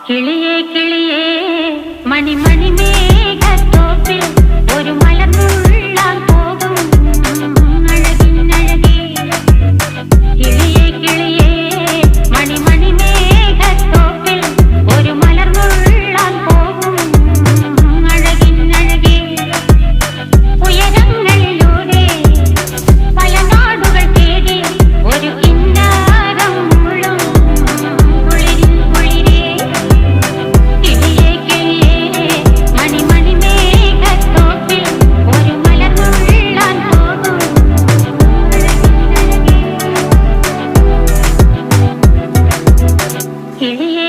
കിളിയേ കിളിയേ മണിമണി മേഘത്തോപ്പിൽ ഒരു മലർന്നുള്ളാൻ പോകും അഴകിനഴകേ. കിളിയേ കിളിയേ മണിമണി മേഘത്തോപ്പിൽ ഒരു മലർന്നുള്ളാൻ പോകും അഴകിനഴകേ. ഉയരങ്ങളിലൂടെ പല നാടുകൾ തേടി ഒരു കിന്നാരം മുഴും കുളിരിൻ കുളിരേ. കിളിയേ കിളിയേ മണിമണി മേഘത്തോപ്പിൽ ഒരു മലർന്നുള്ളാൻ പോകും അഴകിനഴകേ. കിളിയേ